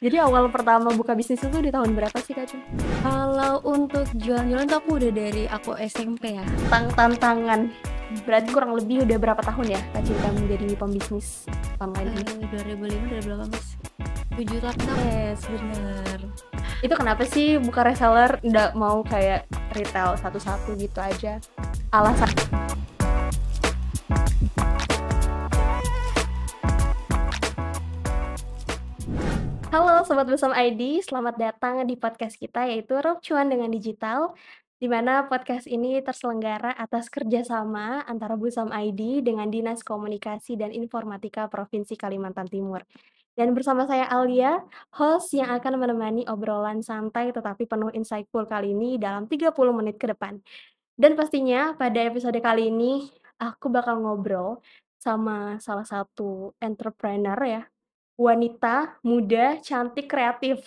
Jadi awal pertama buka bisnis itu di tahun berapa sih, Kak Cun? Kalau untuk jualan-jualan tuh aku udah dari aku SMP ya. Tantangan, berarti kurang lebih udah berapa tahun ya Kak Cinta menjadi pembisnis online ini? 2005 dari berapa Mas? 7 tahun. Yes, bener. Itu kenapa sih buka reseller, nggak mau kayak retail satu-satu gitu aja? Alasan? Halo Sobat Busam ID, selamat datang di podcast kita yaitu Rob Cuan dengan Digital, di mana podcast ini terselenggara atas kerjasama antara Busam ID dengan Dinas Komunikasi dan Informatika Provinsi Kalimantan Timur. Dan bersama saya Alia, host yang akan menemani obrolan santai tetapi penuh insightful kali ini dalam 30 menit ke depan. Dan pastinya pada episode kali ini aku bakal ngobrol sama salah satu entrepreneur ya, wanita, muda, cantik, kreatif,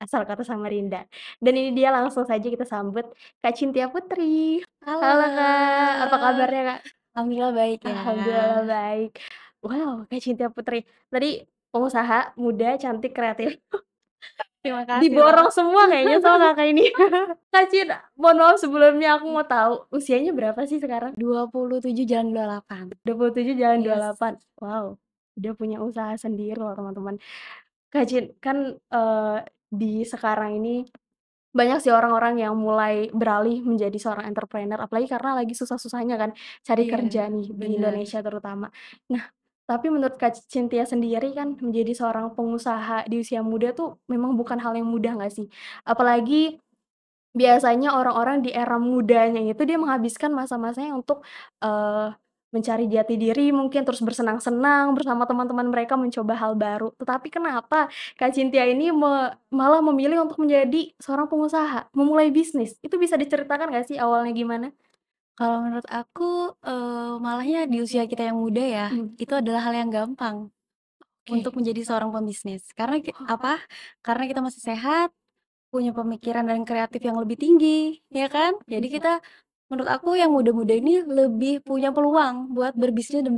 asal kata Samarinda. Dan ini dia langsung saja kita sambut Kak Cynthia Putri. Halo Kak, Halo. apa kabarnya Kak? Alhamdulillah baik ya. Alhamdulillah baik. Wow, Kak Cynthia Putri. Tadi pengusaha, muda, cantik, kreatif. Terima kasih Diborong loh. semua kayaknya sama Kakak ini. Kak Cin, mohon maaf sebelumnya aku mau tahu usianya berapa sih sekarang? 27 jalan 28. 27 jalan Yes. 28. Wow, udah punya usaha sendiri loh teman-teman. Kak Cin, kan, di sekarang ini banyak sih orang-orang yang mulai beralih menjadi seorang entrepreneur, apalagi karena lagi susah-susahnya kan cari Iya, kerja nih di benar. Indonesia terutama. Nah, tapi menurut Kak Cynthia sendiri kan menjadi seorang pengusaha di usia muda tuh memang bukan hal yang mudah nggak sih? Apalagi biasanya orang-orang di era mudanya itu dia menghabiskan masa-masanya untuk, mencari jati diri mungkin, terus bersenang-senang bersama teman-teman mereka mencoba hal baru. Tetapi kenapa Kak Cynthia ini malah memilih untuk menjadi seorang pengusaha, memulai bisnis? Itu bisa diceritakan nggak sih awalnya gimana? Kalau menurut aku, malahnya di usia kita yang muda ya, Mhm, itu adalah hal yang gampang untuk oke. menjadi seorang pembisnis. Karena apa? Karena kita masih sehat, punya pemikiran dan kreatif yang lebih tinggi, ya kan? Jadi Betul. kita menurut aku yang muda-muda ini lebih punya peluang buat berbisnis dan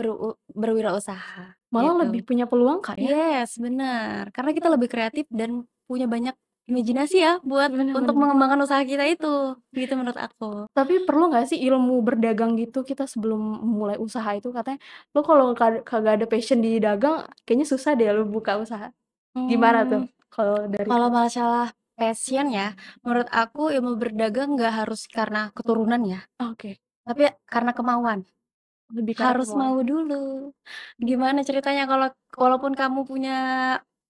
berwirausaha, Malah lebih gitu. punya peluang Kak ya? Yes, benar. Karena kita lebih kreatif dan punya banyak imajinasi ya buat Bener untuk bener. mengembangkan usaha kita itu, gitu menurut aku. Tapi perlu nggak sih ilmu berdagang gitu kita sebelum memulai usaha itu katanya, "Lu kalau kagak ada passion di dagang, kayaknya susah deh lu buka usaha." Gimana tuh Mmm, kalau dari kalau Kak? masalah passion ya, menurut aku ilmu berdagang nggak harus karena keturunan ya, Oke, tapi karena kemauan. lebih karena Harus kemauan. mau dulu. Gimana ceritanya kalau walaupun kamu punya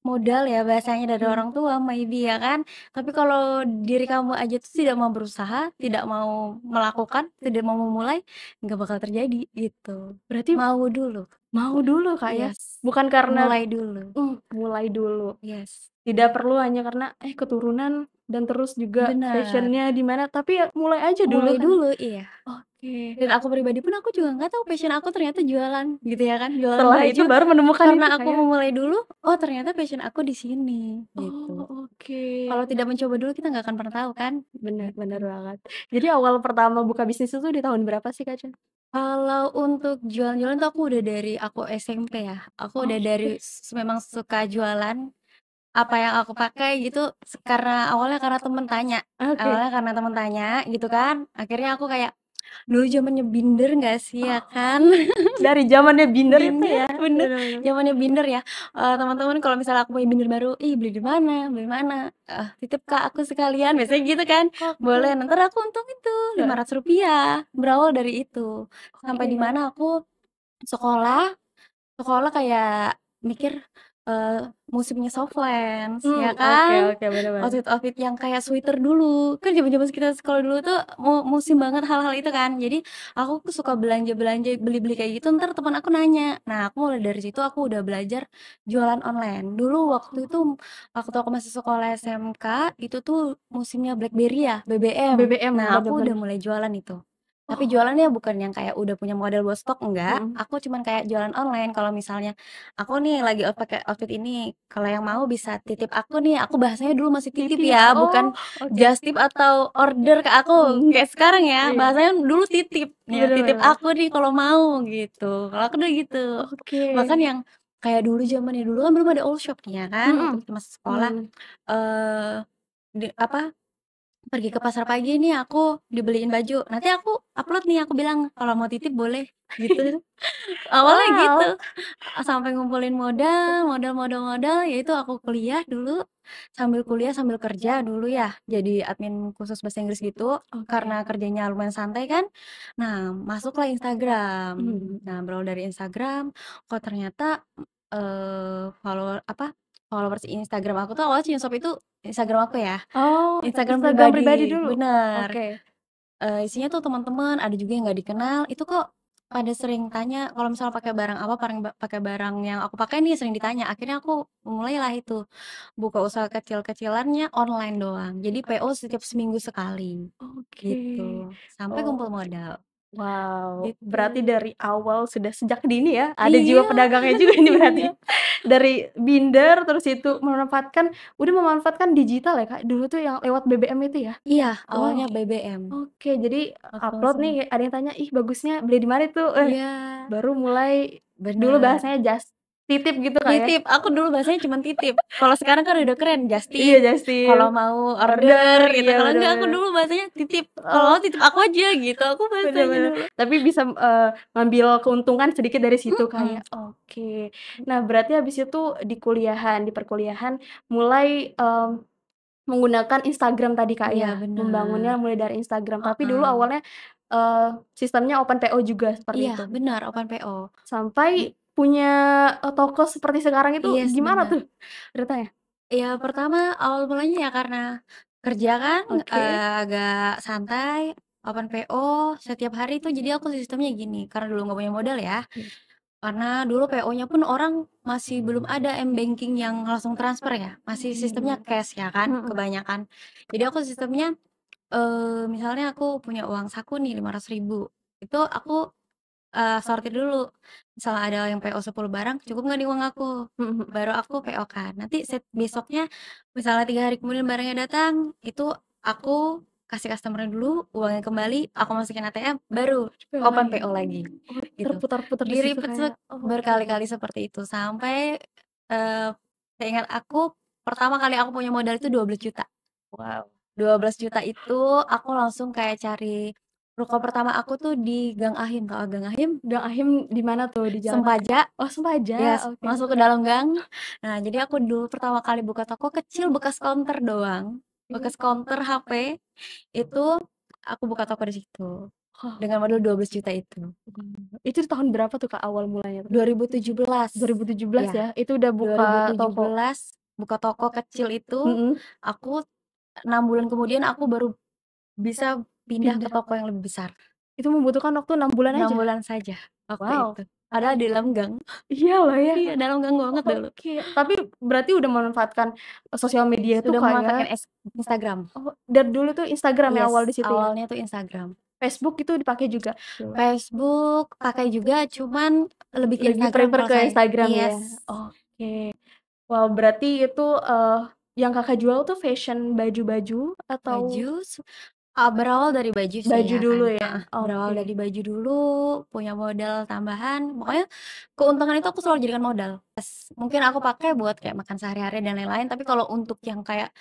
modal ya bahasanya dari Mhm. orang tua maybe ya kan, tapi kalau diri kamu aja tuh tidak mau berusaha, tidak mau melakukan, tidak mau memulai, nggak bakal terjadi gitu. Berarti Mau dulu. mau dulu Kak ya? Yes, Bukan karena mulai dulu. mulai dulu. Yes, Tidak perlu hanya karena, keturunan dan terus juga benar. passion-nya di mana, tapi ya mulai aja dulu Mulai kan? dulu, iya. Oke. Dan aku pribadi pun aku juga nggak tahu passion aku ternyata jualan, gitu ya kan, jualan Setelah itu baju. baru menemukan Karena itu Kak aku ya? memulai dulu, oh ternyata passion aku di sini, gitu. Oh, oke. Kalau tidak mencoba dulu kita nggak akan pernah tahu kan, Bener bener gitu. banget. Jadi awal pertama buka bisnis itu di tahun berapa sih Kak Cen? Kalau untuk jualan-jualan tuh aku udah dari aku SMP ya, aku udah dari Oke. memang suka jualan, apa yang aku pakai gitu, karena awalnya karena temen tanya, Oke. gitu kan, akhirnya aku kayak, dulu zamannya Binder nggak sih ya kan? Dari zamannya Binder itu Binder, ya? bener, Bener bener. zamannya Binder ya, teman-teman kalau misalnya aku punya Binder baru, "Ih beli di mana? Titip Kak aku sekalian," biasanya gitu kan. Oke. "Boleh, entar aku untung itu Heeh. Rp500," berawal dari itu. Sampai di Oke. mana aku sekolah Sekolah kayak mikir, musimnya Softlands, ya Oke kan? oke, bener bener. Outfit-outfit yang kayak sweater dulu, kan zaman-zaman kita sekolah dulu tuh musim banget hal-hal itu kan. Jadi aku tuh suka belanja-belanja, beli-beli kayak gitu, entar teman aku nanya. Nah, aku mulai dari situ aku udah belajar jualan online. Dulu waktu aku masih sekolah SMK, itu tuh musimnya BlackBerry ya, BBM. BBM, Nah, bener aku udah bener. mulai jualan itu. Tapi Oh, jualannya bukan yang kayak udah punya model buat stok, enggak. mhm. Aku cuman kayak jualan online, kalau misalnya aku nih lagi pakai outfit ini, kalau yang mau bisa titip aku nih, aku bahasanya dulu masih titip Titip. ya, Oh, bukan oke. just tip atau order ke aku, Mhm. kayak sekarang ya, Iya. bahasanya dulu titip, ya Bener titip bener bener. aku nih kalau mau, gitu. Kalau aku dulu gitu. Oke. Bahkan yang kayak dulu zamannya dulu kan belum ada all shop nih ya kan, waktu Mhm, kita masih sekolah, mhm. eee, apa, pergi ke pasar pagi nih aku dibeliin baju, nanti aku upload nih, aku bilang, "Kalau mau titip boleh," gitu. Awalnya gitu, Wow, sampai ngumpulin modal modal modal modal, ya itu aku kuliah sambil kerja dulu ya, jadi admin khusus bahasa Inggris gitu, oke. karena kerjanya lumayan santai kan. Nah, masuklah Instagram. Mhm. Nah, berawal dari Instagram, kok ternyata, followers Instagram aku tuh awalnya si Nyosop itu Instagram aku ya, Oh, Instagram Instagram pribadi pribadi, dulu? bener. Oke. Isinya tuh teman-teman, ada juga yang nggak dikenal, itu kok pada sering tanya kalau misalnya pakai barang apa, pakai barang yang aku pakai nih sering ditanya. Akhirnya aku mulailah itu, buka usaha kecil-kecilannya online doang. Jadi PO setiap seminggu sekali, Oke. gitu. Sampai kumpul Oke. modal, Wow, berarti gitu. dari awal sudah sejak dini ya, ada jiwa Iya, pedagangnya juga ini berarti. iya. Dari binder, terus itu memanfaatkan digital ya, Kak? Dulu tuh yang lewat BBM itu ya? Iya, awalnya Wow, BBM, oke, jadi waktu upload masih nih, ada yang tanya, "Ih, bagusnya beli di mana itu?" iya, Baru mulai dulu bener. bahasanya just titip gitu, Kak, ya? Titip, aku dulu bahasanya cuman titip. Kalau sekarang kan udah keren, just Iya, tip, just tip, kalau mau order order, gitu, iya kalau bener enggak aku bener. dulu bahasanya titip, kalau Oh. mau titip aku aja gitu, aku Bener bahasanya bener. dulu. Tapi bisa, ngambil keuntungan sedikit dari situ, Kak, ya? Mhm. Oke. Nah, berarti habis itu di perkuliahan mulai, menggunakan Instagram tadi, Kak, Iya ya? bener, Membangunnya mulai dari Instagram, tapi dulu heeh. awalnya, sistemnya open PO juga seperti Iya itu? benar, open PO. Sampai punya, toko seperti sekarang itu Yes, gimana bener. tuh ceritanya? Ya pertama awal mulanya ya karena kerja kan, Oke. agak santai, open PO setiap hari tuh jadi aku sistemnya gini, karena dulu nggak punya modal ya. Iya. Karena dulu PO-nya pun orang masih belum ada m-banking yang langsung transfer ya, masih sistemnya cash ya kan Mhm. kebanyakan. Jadi aku sistemnya, misalnya aku punya uang saku nih 500.000, itu aku, sortir dulu. Misalnya ada yang PO 10 barang, cukup nggak nih uang aku? Mhm mhm. Baru aku PO kan. Nanti besoknya misalnya 3 hari kemudian barangnya datang, itu aku kasih customer-nya dulu, uangnya kembali, aku masukin ATM, baru PO open lagi? PO lagi, Oh, gitu. terputar-putar di situ, Di-repeat kayak oke. berkali-kali seperti itu sampai, eee, seingat aku pertama kali aku punya modal itu 12 juta. Wow. 12 juta itu aku langsung kayak cari ruko pertama aku tuh di Gang Ahim, tahu Gang Ahim? Gang Ahim di mana tuh? Di jalan apa? Sempaja, Oh, Sempaja, yes, oke. masuk ke dalam gang. Nah, jadi aku dulu pertama kali buka toko kecil bekas counter doang, Oke. bekas counter HP, itu aku buka toko di situ, Oh, dengan modal 12 juta itu. itu di tahun berapa tuh, Kak, awal mulanya tuh? 2017, 2017 ya, ya? Itu udah dua buka ribu toko? tujuh belas buka toko kecil itu, Mhm. aku 6 bulan kemudian aku baru bisa pindah ke Pindah. toko yang lebih besar, Itu membutuhkan waktu 6 bulan 6 aja? bulan saja waktu Wow. itu. Padahal di dalam gang. Iya loh ya. Iya, dalam gang banget dulu. Oke, tapi berarti udah memanfaatkan, sosial media itu, Sudah Kak, ya? memanfaatkan Instagram. Oh, dari dulu tuh Instagram ya, Yes, awal di situ ya? awalnya tuh Instagram. Facebook itu dipakai juga dulu? Facebook pakai juga, cuman lebih ke Lebih Instagram prefer kalau ke saya. Instagram ya? Yes, Oke. Wow, berarti itu, yang Kakak jual tuh fashion baju-baju atau baju berawal dari baju sih baju ya dulu kan, ya? heeh, berawal Oke. dari baju dulu, punya modal tambahan, pokoknya keuntungan itu aku selalu jadikan modal. Mungkin aku pakai buat kayak makan sehari-hari dan lain-lain, tapi kalau untuk yang kayak,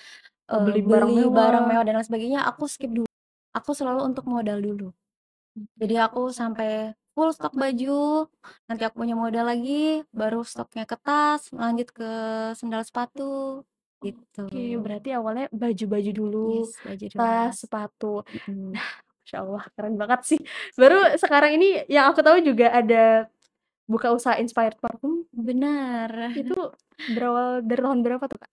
Oh, beli barang beli barang mewah. mewah dan lain sebagainya, aku skip dulu. Aku selalu untuk modal dulu. Jadi aku sampai full stok baju, nanti aku punya modal lagi, baru stoknya ke tas, lanjut ke sendal sepatu, gitu. Oke, berarti awalnya baju-baju dulu, Yes, baju dulu. tas, sepatu. Mhm. Masya Allah, keren banget sih. Baru sekarang ini yang aku tahu juga ada buka usaha Inspired Parfum, Bener. itu berawal dari tahun berapa tuh, Kak?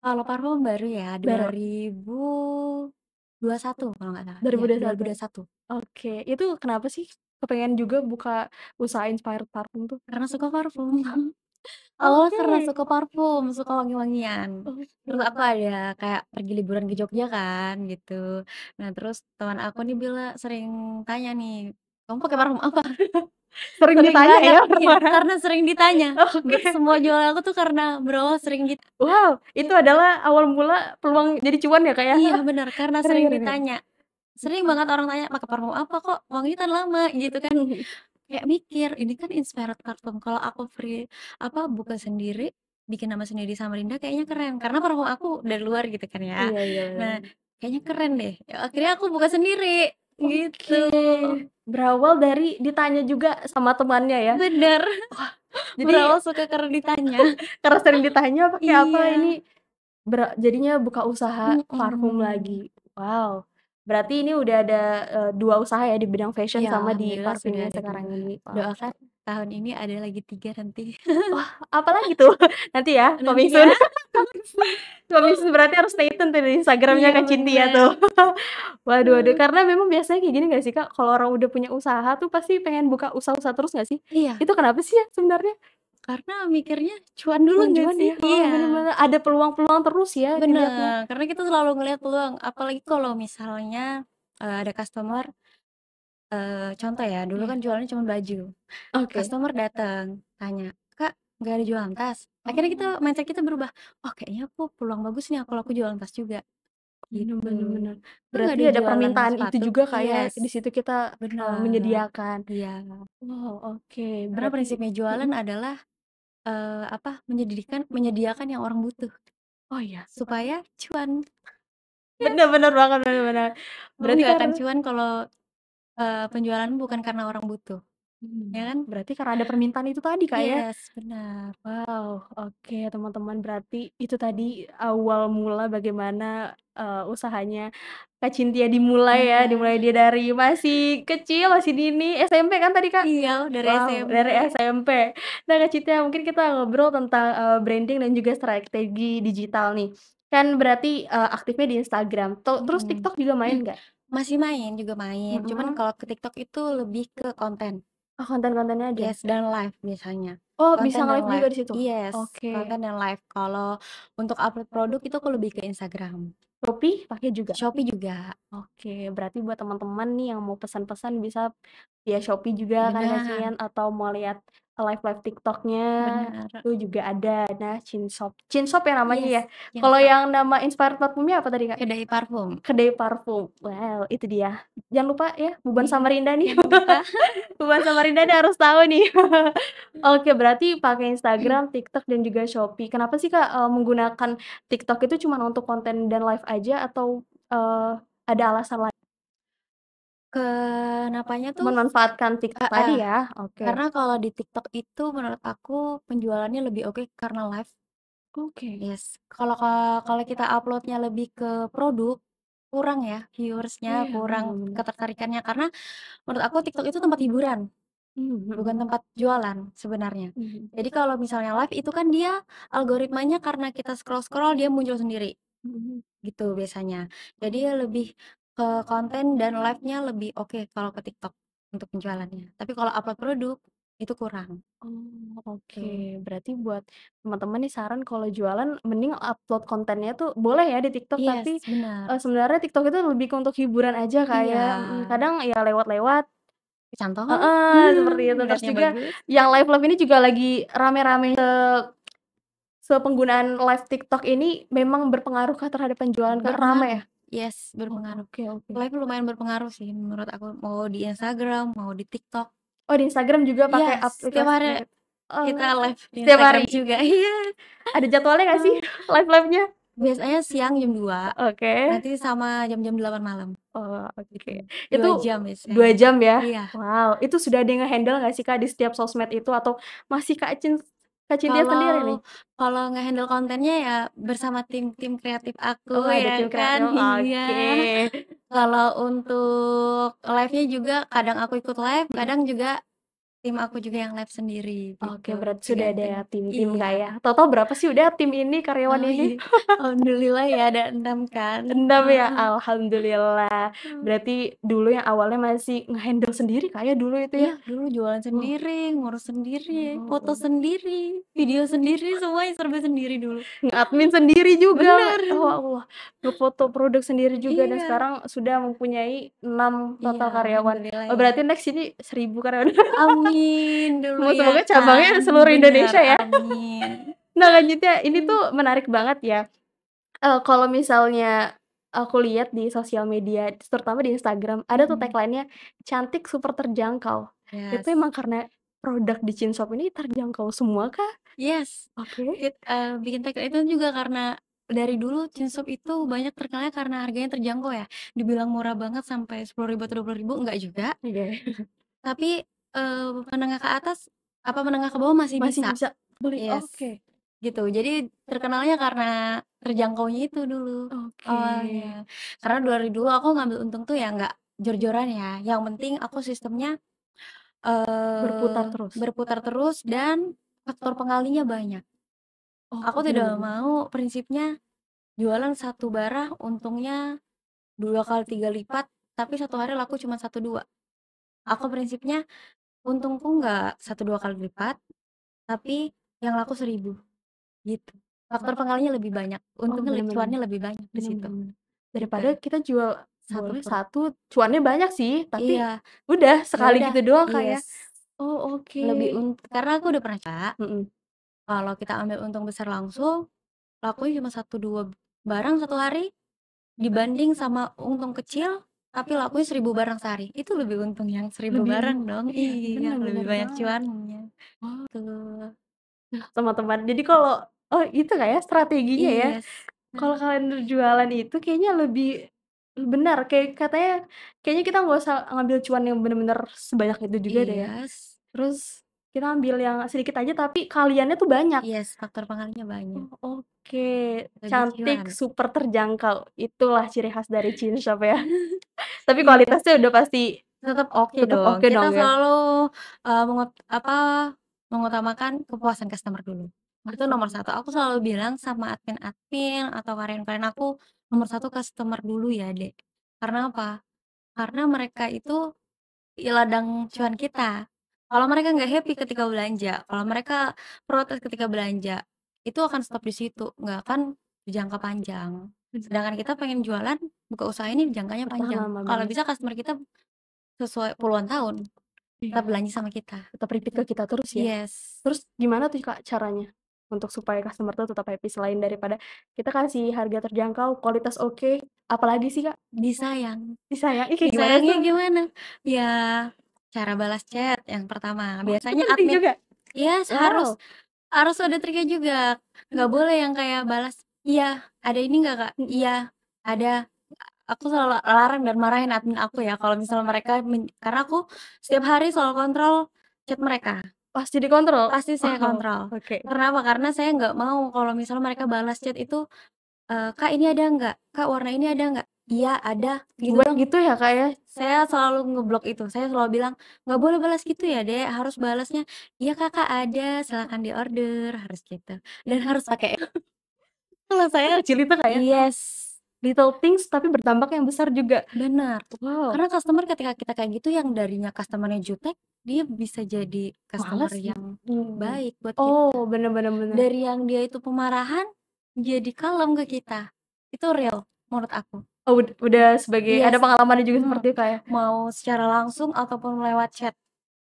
Kalau parfum baru ya Baru? 2021 kalau nggak salah, iya 2021? 2021. Oke, itu kenapa sih kepengen juga buka usaha Inspired Parfum tuh? Karena suka parfum. Awalnya Oke. karena suka parfum, suka wangi-wangian. Oke. Terus aku ada kayak pergi liburan ke Jogja kan gitu. Nah terus teman aku nih sering tanya nih, "Kamu pakai parfum apa?" Sering Sering ditanya banget, ya iya, orang-orang? karena sering ditanya. Oke. Semua jualan aku tuh karena berawal sering Wow, itu adalah awal mula peluang jadi cuan ya, Kak, ya? iya bener, karena Keren sering keren keren. ditanya. Sering banget orang tanya, "Pakai parfum apa kok wanginya tahan lama?" Gitu kan. kayak mikir, ini kan inspired parfum, kalau aku buka sendiri, bikin nama sendiri Samarinda kayaknya keren, karena parfum aku dari luar gitu kan ya. Iya iya, bener Nah, bener. kayaknya keren deh, ya akhirnya aku buka sendiri, gitu. Oke, berawal dari ditanya juga sama temannya ya? Bener, Wah, jadi berawal suka karena ditanya. karena sering ditanya pakai apa Iya, ini, jadinya buka usaha parfum mhm. lagi. Wow, berarti ini udah ada, 2 usaha ya di bidang fashion Iya, sama di alhamdulillah parfum sudah ini ada sekarang 2. ini. Wow, Doakan tahun ini ada lagi 3 nanti. wah, apalagi tuh? Nanti ya, Nanti coming soon. ya, coming soon. Coming soon berarti harus stay tune tuh di Instagram-nya Iya Kak Cynthia bener, tuh. Waduh waduh, heeh. karena memang biasanya kayak gini nggak sih Kak, kalau orang udah punya usaha tuh pasti pengen buka usaha-usaha terus nggak sih? Iya, Itu kenapa sih ya sebenarnya? karena mikirnya cuan dulu nggak Cuan-cuan sih? ya? Heeh, Iya, bener bener, ada peluang-peluang terus ya dilihatnya. bener, karena kita selalu ngelihat peluang, apalagi kalau misalnya, ada customer, contoh ya, dulu Iya, kan jualannya cuma baju, oke. customer datang, tanya, "Kak, nggak ada jualan tas?" Akhirnya Oh, mindset kita berubah, "Oh kayaknya aku peluang bagus nih kalau aku jualan tas juga." bener Gitu. bener bener. Kok nggak Berarti ada ada jualan permintaan itu sepatu? juga Kak ya, Yes, di situ kita, bener, menyediakan. iya. Wow, oke, Karena berarti prinsipnya jualan mhm? adalah, menyediakan menyediakan yang orang butuh, Oh iya, supaya cuan. Ya, bener bener banget, bener bener. kamu Berarti nggak akan karena cuan kalau, penjualanmu bukan karena orang butuh, ya kan? berarti karena ada permintaan itu tadi Kak ya? Yes, benar. Wow, oke teman-teman berarti itu tadi awal mula bagaimana, usahanya Kak Cynthia dimulai ya, Benar. dimulai dia dari masih kecil, masih dini, SMP kan tadi Kak? Iya, dari Wow, SMP. dari SMP. Nah Kak Cynthia mungkin kita ngobrol tentang, branding dan juga strategi digital nih. Kan berarti, aktifnya di Instagram, terus Mhm. TikTok juga main nggak? Masih main, juga main, cuman Mhm. kalau ke TikTok itu lebih ke konten. Oh konten-kontennya aja? Yes, dan live biasanya. Oh bisa Konten dan nge-live juga live. di situ? Yes, Oke. konten dan live. Kalau untuk upload produk itu aku lebih ke Instagram. Shopee pakai juga? Shopee juga. Oke, berarti buat teman-teman nih yang mau pesan-pesan bisa via Shopee juga kan Kak Benar, Cian, atau mau lihat live-live TikTok-nya, benar. itu juga ada. Nah, Chinshop Chinshop ya namanya ya? Yes, Kalau Shopee. yang nama inspired parfumnya apa tadi, Kak? Kedai parfum. Kedai Parfum. Wow, itu dia. Jangan lupa ya, Buban Iya, Samarinda nih. jangan lupa. Buban Samarinda nih harus tahu nih. Oke, berarti pakai Instagram, TikTok, dan juga Shopee. Kenapa sih, Kak, menggunakan TikTok itu cuma untuk konten dan live aja atau, ada alasan lain? Kenapanya tuh Memanfaatkan TikTok tadi heeh, ya? Oke. karena kalau di TikTok itu menurut aku penjualannya lebih oke karena live. Oke. Yes, kalau kita upload-nya lebih ke produk, kurang ya viewersnya Iya, bener kurang bener. ketertarikannya, karena menurut aku TikTok itu tempat hiburan, bukan Mhm tempat jualan sebenarnya. mhm Jadi kalau misalnya live itu kan dia algoritmanya karena kita scroll-scroll dia muncul sendiri, mhm. gitu biasanya. Jadi ya lebih ke konten dan live-nya lebih oke kalau ke TikTok untuk penjualannya. Tapi kalau upload produk, itu kurang, Oh, oke. tuh. Berarti buat teman-teman nih saran kalau jualan mending upload kontennya tuh boleh ya di TikTok, tapi, Yes, benar. sebenarnya TikTok itu lebih ke untuk hiburan aja Kak Iya, ya, kadang ya lewat-lewat kecantol, heeh, seperti itu. Terus niatnya juga bagus. yang live-live ini juga lagi rame-rame sepenggunaan live TikTok ini memang berpengaruh kah terhadap penjualan Kak? Rame Berpengaruh, ya? yes, Oh, berpengaruh. oke oke. Live lumayan berpengaruh sih menurut aku, mau di Instagram, mau di TikTok. Oh, di Instagram juga pakai Iya, setiap aplikasi hari live? kita Oh, live di setiap Instagram hari? juga, iya. Ada jadwalnya nggak sih live-live-nya? Biasanya siang jam 2, Oke. nanti sama jam-jam 8 malam, Oh, gitu. oke. Itu 2 jam 2 biasanya. jam ya? Iya, Wow, itu sudah ada yang nge-handle nggak sih, Kak, di setiap sosmed itu atau masih Kak Cynthia kalau sendiri nih? kalau nge-handle kontennya ya bersama tim-tim kreatif aku Oh, ada ya tim kan, kreatif, iya. oke. Kalau untuk live-nya juga kadang aku ikut live, Mhm. kadang juga tim aku juga yang live sendiri gitu, Oke, berarti sudah tergantung. ada tim-tim, Iya. Kak, ya? Total berapa sih udah tim ini, karyawan Oh ini? iya, alhamdulillah ya ada 6 kan, 6 ya? heeh. Alhamdulillah. Berarti dulu yang awalnya masih nge-handle sendiri, Kak, ya, dulu itu ya? Iya, dulu jualan Oh sendiri, ngurus sendiri, foto oh. sendiri, video sendiri, semuanya serba sendiri dulu. Nge-admin sendiri juga, Bener, oh Allah, ngefoto produk sendiri juga dan iya, sekarang sudah mempunyai 6 iya, total karyawan. alhamdulillah Oh ya. berarti next ini 1.000 karyawan. Amin dulu ya Semoga cabangnya kan, seluruh bener, Indonesia ya. amin. Nah lanjutnya ini Mmm, tuh menarik banget ya, kalau misalnya aku lihat di sosial media terutama di Instagram ada tuh mhm, tagline-nya, "Cantik super terjangkau." Itu Yes. emang karena produk di Chinshop ini terjangkau semua kah? Yes. Oke. Bikin take itu juga karena dari dulu Chinshop itu banyak terkenalnya karena harganya terjangkau ya. Dibilang murah banget sampai 10.000 atau 20.000 enggak juga, Oke. tapi, menengah ke atas, apa menengah ke bawah masih Masih bisa. bisa beli, Yes, oke. gitu. Jadi terkenalnya karena terjangkaunya itu dulu Oke. awalnya. Karena dari dulu aku ngambil untung tuh ya nggak jor-joran ya, yang penting aku sistemnya, Berputar terus? berputar terus dan faktor pengalinya banyak. Aku Oh, bener tidak bener. mau prinsipnya jualan satu barang untungnya 2 kali 3 lipat, tapi satu hari laku cuma 1, 2. Aku prinsipnya untungku nggak 1, 2 kali lipat, tapi yang laku 1.000 gitu. Faktor pengalinya lebih banyak, Oh, untungnya bener bener. cuannya lebih banyak di Bener situ, bener. gitu. Daripada kita jual Satu boleh per satu, cuannya banyak sih, tapi iya, udah ya sekali udah, gitu doang Kak ya? yes, Oh, oke. karena aku udah pernah coba, Mhm. kalau kita ambil untung besar langsung, lakunya cuma 1, 2 barang satu hari, dibanding sama untung kecil, tapi lakunya 1.000 barang sehari. Itu lebih untung yang 1.000 Lebih barang dong. iya, Iya, bener lebih bener banyak banget. cuannya, Oh, tuh. nah teman-teman, jadi kalau oh itu Kak ya strateginya ya? Yes. Kalau kalian berjualan itu kayaknya lebih benar, kayak katanya kayaknya kita nggak usah ngambil cuan yang bener-bener sebanyak itu juga deh ya. Yes. Terus kita ambil yang sedikit aja tapi kaliannya tuh banyak. Yes, faktor pengalinya banyak, Oh, oke. lebih Cantik, cuan. super terjangkau. Itulah ciri khas dari Chinshop ya. Tapi Iya. kualitasnya udah pasti Tetap oke tetap dong. oke Kita dong ya? selalu, mengutamakan kepuasan customer dulu. Itu nomor Oke. satu. Aku selalu bilang sama admin-admin atau karyawan-karyawan aku, nomor satu customer dulu ya, Dek. Karena apa? Karena mereka itu ladang cuan kita. Kalau mereka nggak happy ketika belanja, kalau mereka protes ketika belanja, itu akan stop di situ, nggak akan jangka panjang. Bener. Sedangkan kita pengen jualan, buka usaha ini jangkanya Bertahan panjang. lama, Kalau bener. bisa customer kita sesuai puluhan tahun, tetap Iya. belanja sama kita. Tetap repeat ke kita terus ya? Yes, Terus gimana tuh Kak caranya untuk supaya customer tuh tetap happy selain daripada kita kasih harga terjangkau, kualitas oke, apalagi sih Kak? disayang. Disayang ih kayak gimana Disayangnya tuh? gimana? Ya, cara balas chat yang pertama. Oh itu Biasanya penting admin juga? yes, harus Wow. harus ada triknya juga. Nggak boleh yang kayak balas, "Iya, ada ini nggak, Kak?" Mhm. "Iya, ada." Aku selalu larang dan marahin admin aku ya kalau misalnya mereka karena aku setiap hari selalu kontrol chat mereka, Pasti dikontrol? pasti saya Oh, kontrol. oke. Kenapa? Karena saya nggak mau kalau misalnya mereka balas chat itu, "Kak, ini ada nggak? Kak, warna ini ada nggak?" "Iya, ada." Gitu Dibuat dong. gitu ya Kak ya? Saya selalu ngeblok itu, saya selalu bilang, "Nggak boleh balas gitu ya, Dek, harus balasnya, 'Iya Kakak ada, silakan diorder,' harus gitu, dan harus pakai." Kalau saya Sekecil itu Kak ya? yes, Little things tapi berdampak yang besar juga. benar. Wow, Karena customer ketika kita kayak gitu yang darinya customer-nya jutek, dia bisa jadi customer males yang mhm. baik buat Oh, kita. bener bener bener. Dari yang dia itu pemarahan, jadi kalem ke kita. Itu real menurut aku. Oh, udah sebagai ada Yes, pengalamannya juga mhm, seperti itu Kak ya? mau secara langsung ataupun lewat chat.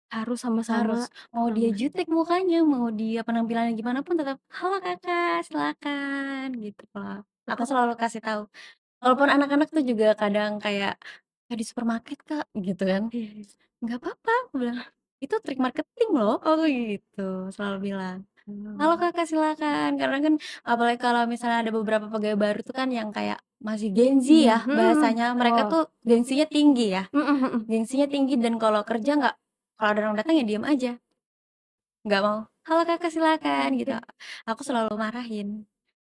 Harus sama-sama Harus, mau dia ramah. jutek mukanya, mau dia penampilannya gimana pun tetap, "Halo Kakak, silakan," gitu loh. Aku Tetap selalu kasih tahu. Walaupun anak-anak tuh juga kadang kayak, "Kayak di supermarket Kak," gitu kan. iya. "Nggak apa-apa," aku bilang, "itu trik marketing loh," aku gitu, selalu bilang. "Halo Oh. Kakak, silakan," karena kan apalagi kalau misalnya ada beberapa pegawai baru tuh kan yang kayak masih Gen Z Iya, ya mhm mhm. bahasanya, mereka Oh, tuh gengsinya tinggi ya, mhm mhm. gengsinya tinggi dan kalau kerja nggak kalau ada orang datang ya diem aja. Nggak mau, "Halo Kakak, silakan," gitu. Oke. Aku selalu marahin,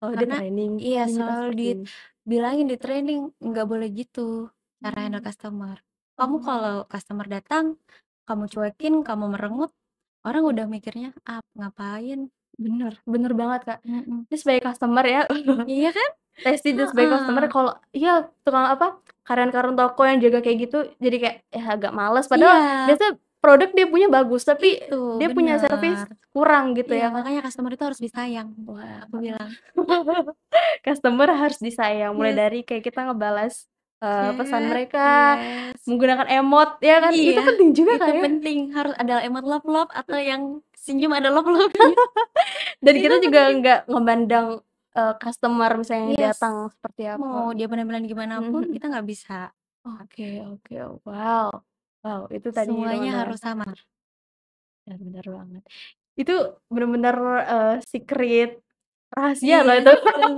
Oh, dia karena training, iya diminta selalu seperti ini. dibilangin, di-training, nggak boleh gitu cara handle Mmm, customer. Kamu oh, kalau customer datang, kamu cuekin, kamu merengut, orang udah mikirnya, "Ah, ngapain?" bener bener banget, Kak. Mhm. Ini sebagai customer ya, Iya kan? testing dan sebagai customer Heeh. kalau iya, tukang apa, karyawan-karyawan toko yang jaga kayak gitu, jadi kayak, ya agak males, padahal Iya, biasanya produk dia punya bagus, tapi itu, dia punya bener. servis kurang gitu Iya, ya, Kak. makanya customer itu harus disayang, Wah, aku bilang. customer harus disayang, mulai Yes, dari kayak kita ngebalas, pesan chat, mereka, yes. menggunakan emot, ya kan, itu Iya, penting juga, itu Kak, ya. penting, harus ada emot love-love atau yang senyum ada love-love-nya, Dan itu kita juga penting. nggak memandang, customer misalnya yang Yes, datang seperti apa. mau dia penampilan gimana Mhm pun mhm. kita nggak bisa. Oke oke, wow. Wow, itu tadi Semuanya bener-bener harus sama. bener bener banget. Itu bener-bener, secret rahasia loh Iya, itu.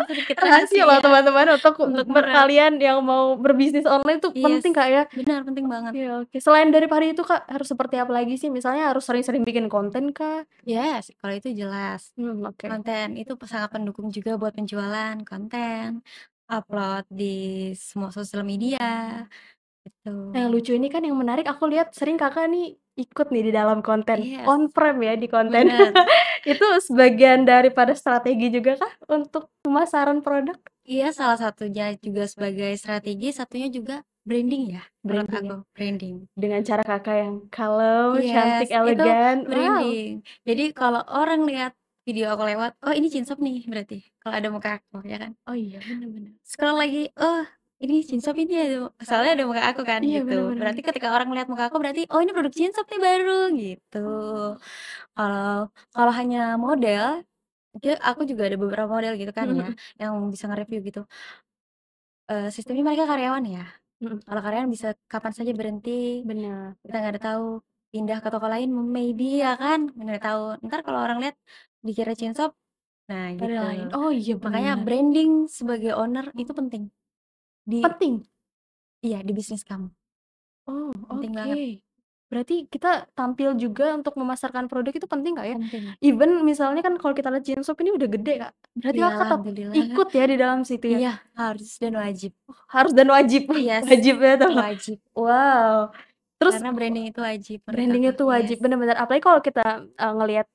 sedikit Rahasia loh rahasia teman-teman untuk untuk kalian yang mau berbisnis online tuh yes, penting, Kak, ya? benar penting banget. Oke oke. Selain daripada itu, Kak, harus seperti apa lagi sih? Misalnya harus sering-sering bikin konten kah? Yes, kalau itu jelas. Oke. Konten itu sangat pendukung juga buat penjualan konten, upload di semua sosial media, gitu. Nah, yang lucu ini kan yang menarik aku lihat sering Kakak nih ikut nih di dalam konten, Yes, on frame ya di konten. bener. Itu sebagian daripada strategi juga kah untuk pemasaran produk? Iya, salah satunya juga sebagai strategi, satunya juga branding ya, menurut Branding aku, ya? branding. Dengan cara Kakak yang kalem, Yes, cantik, itu elegan, wow. branding. Jadi kalau orang lihat video aku lewat, "Oh ini Cinshop nih," berarti kalau ada muka aku, ya kan. Oh iya, bener bener. Scroll lagi, "Oh ini Cinshop ini ada," soalnya ada muka aku kan, Iya, gitu. bener bener Berarti bener. ketika orang lihat muka aku berarti, "Oh ini produk Cinshop nih baru," gitu. Oh. Kalau kalau hanya model, aku juga ada beberapa model gitu kan Mhm ya, mhm. yang bisa nge-review gitu. Sistemnya mereka karyawan ya. Mhm. Kalau karyawan bisa kapan saja berhenti, Bener. kita nggak ada tahu, pindah ke toko lain maybe ya kan, nggak tahu. Ntar kalau orang lihat dikira Cinshop, nah Ada gitu. lain. Oh iya, Makanya bener. branding sebagai owner itu penting di Penting? iya, di bisnis kamu, Oh, penting banget, oke. Berarti kita tampil juga untuk memasarkan produk itu penting Kak ya? penting. Even misalnya kan kalau kita lihat Gensop ini udah gede Kak, berarti Iya, Kakak tetap alhamdulillah. ikut ya di dalam situ ya? Iya, harus dan wajib. Harus dan wajib, Yes, wajib ya tuh. wajib. Wow. Terus Karena branding itu wajib menurut aku. branding itu wajib, Yes. bener-bener. Apalagi kalau kita, ngelihat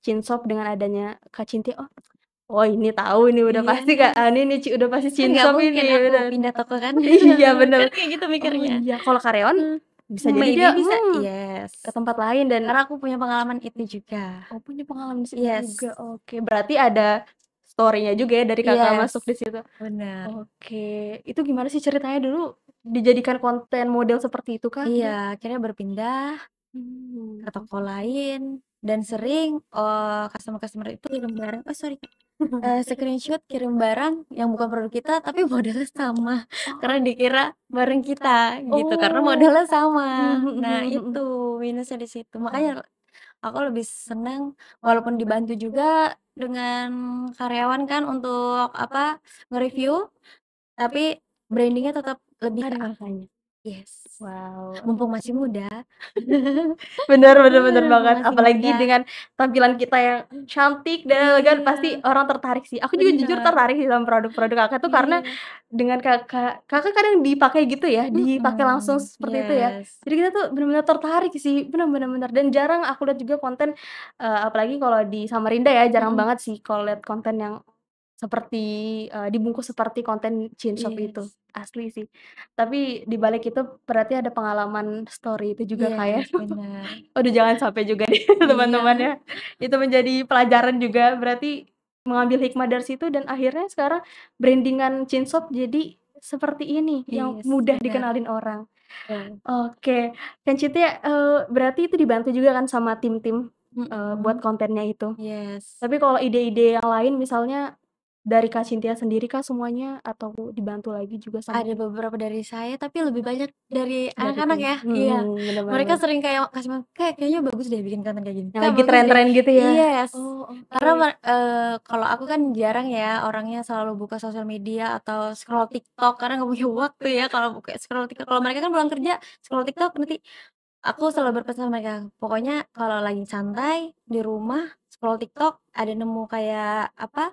Chinsop dengan adanya Kak Cinti, oh oh ini tahu ini udah Iya, pasti Kak ini nih udah pasti kan nggak Chinsop mungkin ini, aku bener. pindah toko kan. Iya bener. Kan kayak gitu Oh mikirnya. iya, kalau karyawan Mmm, bisa jadi dia, maybe bisa yes. ke tempat lain dan Karena aku punya pengalaman itu juga. oh punya pengalaman di situ Yes, juga, oke. Berarti ada story-nya juga ya dari Kakak yes, masuk di situ? bener. Oke, itu gimana sih ceritanya dulu dijadikan konten model seperti itu kah? Iya, akhirnya berpindah ke toko Oke. lain dan sering, customer-customer itu kirim barang sorry, screenshot kirim barang yang bukan produk kita tapi modelnya sama, karena Oh dikira barang kita gitu, karena oh, modelnya sama. mhm Nah mhm itu mhm. minusnya di situ, makanya Oh, aku lebih seneng walaupun dibantu juga dengan karyawan kan untuk apa, nge-review, tapi branding-nya tetap lebih ke ada aku. Kakaknya? Yes, Wow, mumpung masih muda. bener bener bener Mumpung banget, masih apalagi muda. dengan tampilan kita yang cantik dan elegan pasti Iya, orang tertarik sih. Aku juga jujur bener. tertarik sih sama produk-produk Kakak tuh karena Iya, dengan Kakak kadang dipakai gitu ya, dipakai langsung seperti itu ya. yes. Jadi kita tuh bener-bener tertarik sih, bener bener bener dan jarang aku lihat juga konten, apalagi kalau di Samarinda ya, jarang Mhm, banget sih kalau lihat konten yang seperti, dibungkus seperti konten Chinshop itu, yes. asli sih. Tapi di balik itu berarti ada pengalaman story itu juga Kak ya? Yes, bener. Aduh jangan sampai juga deh Iya, teman-teman ya. Itu menjadi pelajaran juga, berarti mengambil hikmah dari situ dan akhirnya sekarang branding-an Chinshop jadi seperti ini, yang yes, mudah bener. dikenalin orang. Betul. Oke, Kak Cinti, berarti itu dibantu juga kan sama tim-tim, buat Mhm, kontennya itu? yes. Tapi kalau ide-ide yang lain misalnya dari Kak Cynthia sendiri kah semuanya atau dibantu lagi juga sama Ada beberapa dari saya, tapi lebih banyak dari dari anak-anak tim? ya. Iya, Bener bener mereka bener. sering kayak kasih kayaknya bagus deh bikin konten kayak gini, Yang Kak, lagi bagus deh." tren-tren gitu ya? Yes, Oh, karena oke. kalau aku kan jarang ya orangnya selalu buka sosial media atau scroll TikTok karena nggak punya waktu ya kalau buka scroll TikTok. Kalau mereka kan pulang kerja scroll TikTok nanti aku selalu berpesan sama mereka, pokoknya kalau lagi santai di rumah scroll TikTok ada nemu kayak apa,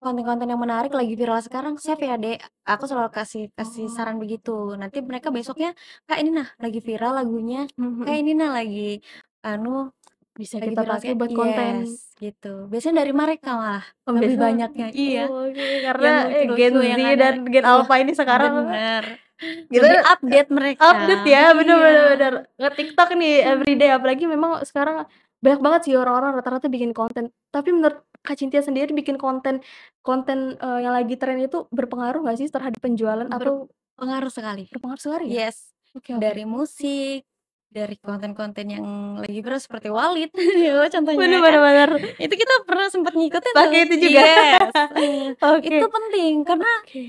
konten-konten yang menarik lagi viral sekarang, save ya Dek, aku selalu kasih kasih Oh, saran begitu. Nanti mereka besoknya, "Kak ini nah lagi viral lagunya, mhm Kak mhm. ini nah lagi anu, Bisa lagi kita viral pakai buat konten. yes, gitu. Biasanya dari mereka malah, lebih Biasa banyaknya iya, oke, karena, yang lucu-lucu, Gen Z yang ada dan Gen iya, Alpha ini sekarang bener, kita, lebih update mereka. update ya, bener Iya, bener bener. Nge-TikTok nih everyday, apalagi memang sekarang banyak banget sih orang-orang rata-rata bikin konten. Tapi menurut Kak Cynthia sendiri bikin konten konten, yang lagi tren itu berpengaruh nggak sih terhadap penjualan atau berpengaruh sekali. berpengaruh sekali ya? Yes, Oke oke. dari musik, dari konten-konten yang lagi viral seperti Walid, ya contohnya Bener ya kan. bener bener. Itu kita pernah sempat ngikutin tuh. Pakai itu juga? Yes, Oke. itu penting karena, Oke.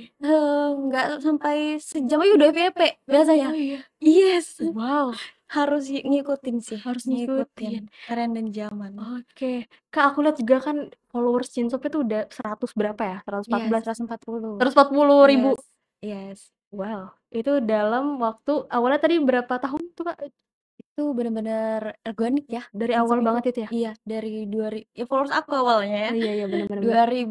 nggak sampai sejam aja udah FYP biasanya. Oh iya? Yes, Wow. harus ngikutin sih, Harus ngikutin ngikutin. tren dan zaman. Oke. Kak, aku lihat juga kan followers Shinsob itu udah 100 berapa ya? Iya, 114, 140. 140.000. Yes, yes. Wow, itu dalam waktu awalnya tadi berapa tahun tuh, Kak? Itu bener-bener organik ya, Dari awal Shinsom itu. banget itu ya? Iya, dari ya followers aku awalnya ya, Oh, iya iya, bener bener bener. 2000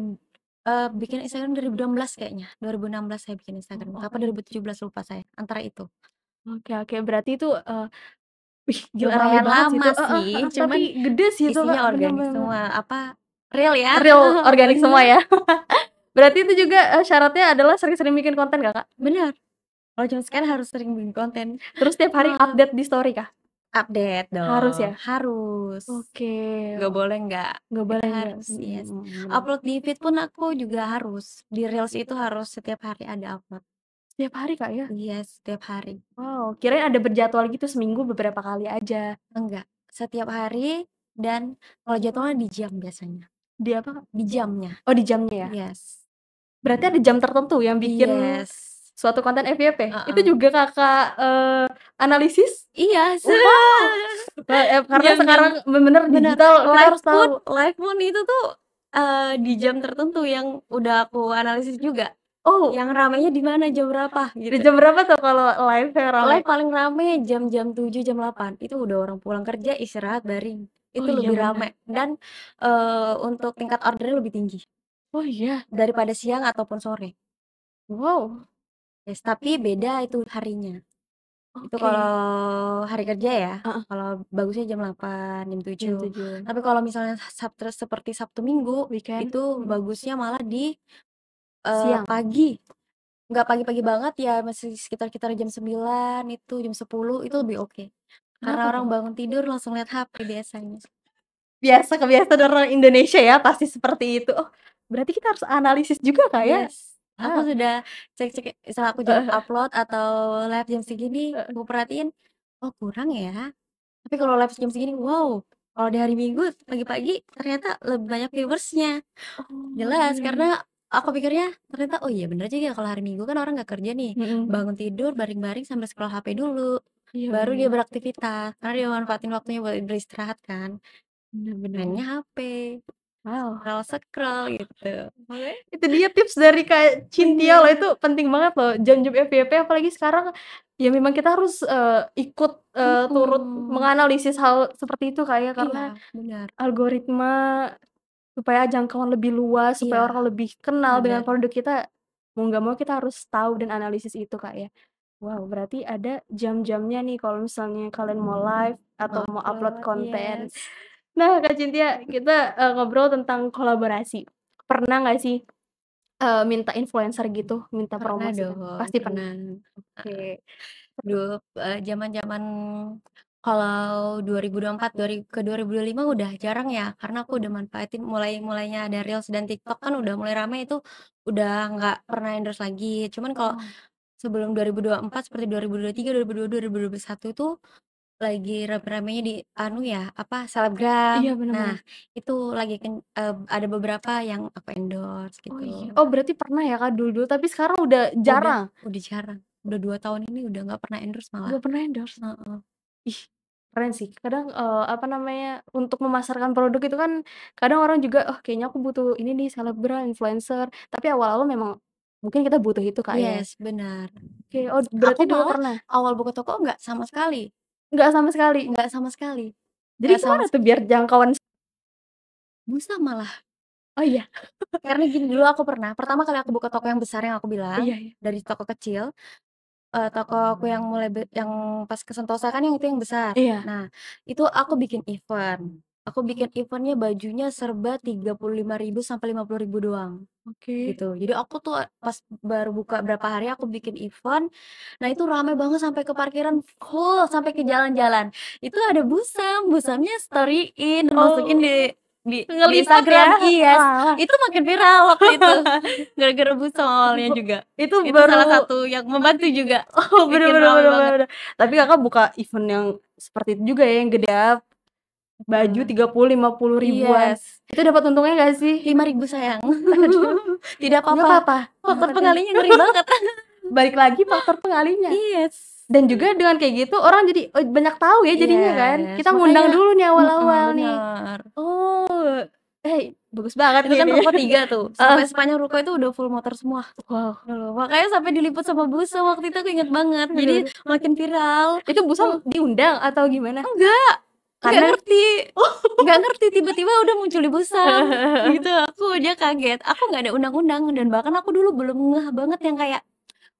bikin Instagram 2016 kayaknya, 2016 saya bikin Instagram, Oh, apa oke. 2017 lupa saya, antara itu. Oke oke, berarti itu, wih gila rame Lumayan banget sih itu lama heeh sih, heeh, tapi cuman gede sih itu, Kak, isinya bener organik bener. semua, real ya, Real organik semua bener, ya? Berarti itu juga, syaratnya adalah sering-sering bikin konten nggak, Kak? bener. Kalau zaman sekarang harus sering bikin konten. Terus tiap hari Heeh, update di story kah? update Harus dong, ya? harus. Oke, Nggak boleh nggak, nggak kita boleh nggak, harus, yes. bener. Upload di feed pun aku juga harus, di reels itu harus setiap hari ada upload. Setiap hari, Kak, ya? Yes, setiap hari. Wow, kirain ada berjadwal gitu seminggu beberapa kali aja. Enggak, setiap hari dan kalau jadwalnya di jam biasanya, Di apa, Kak? di jamnya. Oh, di jamnya ya? Yes, Berarti ada jam tertentu yang bikin yes, suatu konten FYP? Itu heeh. juga Kakak, analisis? Iya, Wow! Karena jam-jam sekarang bener-bener bener, digital kita harus tahu. live pun itu tuh, di jam tertentu yang udah aku analisis juga, Oh, yang ramenya di mana, jam berapa, di gitu. jam berapa tuh kalau live yang rame? Live paling rame jam-jam 7 jam 8 itu udah orang pulang kerja, istirahat, baring, Oh, itu iya lebih bener. rame dan, untuk tingkat ordernya lebih tinggi Oh, iya? daripada siang ataupun sore. Wow, Yes, tapi beda itu harinya. Itu oke. kalau hari kerja ya, Heeh, kalau bagusnya jam 8 jam jam 7. 7.00. Tapi kalau misalnya seperti Sabtu Minggu, Weekend? itu Mhm. bagusnya malah di, Siang? pagi. Nggak pagi-pagi banget ya, masih sekitar-kitar jam 9 itu, jam 10 itu lebih oke. Karena Kenapa orang tuh? bangun tidur langsung lihat HP biasanya. Biasa kebiasaan orang Indonesia ya pasti seperti itu. Oh, berarti kita harus analisis juga, Kak, ya? Yes, aku Wow, sudah cek-cek misal aku heeh upload atau live jam segini, heeh. aku perhatiin, oh kurang ya. Tapi kalau live jam segini, wow, kalau di hari Minggu pagi-pagi ternyata lebih banyak viewersnya. Oh, Jelas, iya iya. karena aku pikirnya ternyata, oh iya bener juga kalau hari Minggu kan orang nggak kerja nih, Mhm. bangun tidur baring-baring sambil scroll HP dulu, Iya baru dia bener beraktivitas, karena dia manfaatin waktunya buat beristirahat kan, bener bener mainnya bener. HP, Wow, scroll-scroll gitu. Makanya itu dia tips dari Kak Cynthia loh, bener, itu penting banget loh, jam-jam FYP apalagi sekarang, ya memang kita harus, ikut, turut mhm, menganalisis hal seperti itu Kak ya, iya karena benar, algoritma supaya jangkauan lebih luas, supaya iya orang lebih kenal dengan benar, produk kita, mau nggak mau kita harus tahu dan analisis itu Kak ya. Wow, berarti ada jam-jamnya nih kalau misalnya kalian mau live atau mau mau upload upload, konten. yes, Nah, Kak Cynthia, kita, ngobrol tentang kolaborasi. Pernah nggak sih, minta influencer gitu, minta pernah promosikan? dong, Pasti pernah? pernah. Oke. Dulu, zaman-zaman kalau 2024 ke 2025 udah jarang ya, karena aku udah manfaatin mulainya ada Reels dan TikTok kan udah mulai rame itu, udah nggak pernah endorse lagi. Cuman kalau Oh, sebelum 2024 seperti 2023, 2022, 2021 itu lagi rame-ramenya di anu ya, apa, selebgram. iya bener Nah, bener. itu lagi ada beberapa yang aku endorse Oh gitu. iya. Oh berarti pernah ya Kak dulu-dulu, tapi sekarang udah jarang? Udah jarang, udah 2 tahun ini udah nggak pernah endorse malah. Nggak pernah endorse? Heeh. Ih, keren sih. Kadang, apa namanya, untuk memasarkan produk itu kan kadang orang juga, "Oh kayaknya aku butuh ini nih selebgram, influencer." Tapi awal-awal memang mungkin kita butuh itu Kak ya? Yes, benar. Oke, oh Aku berarti dulu malah pernah? awal buka toko nggak sama sekali, Nggak sama sekali? nggak sama sekali, Jadi nggak sama gimana tuh sekali, biar jangkauan busa malah. oh iya? Karena gini, dulu aku pernah, pertama kali aku buka toko yang besar yang aku bilang, Iya iya. dari toko kecil, toko aku yang mulai yang pas ke Sentosa kan yang itu yang besar. Iya. Nah, itu aku bikin event. Aku bikin event-nya bajunya serba 35.000 sampai 50.000 doang. Oke. Gitu. Jadi aku tuh pas baru buka berapa hari aku bikin event, nah itu rame banget sampai ke parkiran full, sampai ke jalan-jalan. Itu ada busamnya storyin, masukin Oh, di ngelipet ya? Instagram, yes, Oalah. itu makin viral waktu itu. Gara-gara busam awalnya Bu juga. itu Itu salah baru satu yang membantu juga, oh, bener bikin bener rame bener bener banget. bener. Tapi Kakak buka event yang seperti itu juga ya, yang gede ya, baju Heeh, 30.000, 50.000-an. yes, Itu dapat untungnya nggak sih? 5.000 sayang. Aduh, Tidak nggak apa-apa, apa-apa, yang faktor penting pengalinya ngeri banget. balik lagi faktor pengalinya. Yes. Dan juga dengan kayak gitu orang jadi, banyak tahu ya jadinya kan. Yes, Kita ngundang makanya dulu nih awal-awal nih. bener. Oh, bagus banget Itu nih kan ini. ruko 3 tuh, Heeh. sampai sepanjang ruko itu udah full motor semua Wow, dulu. Makanya sampai diliput sama Busa waktu itu aku inget banget. Jadi aduh. makin viral. Itu Busam Oh, diundang atau gimana? enggak Karena ngerti. Nggak ngerti tiba-tiba udah muncul di Busam gitu. Aku dia kaget. Aku nggak ada undang-undang dan bahkan aku dulu belum ngeh banget yang kayak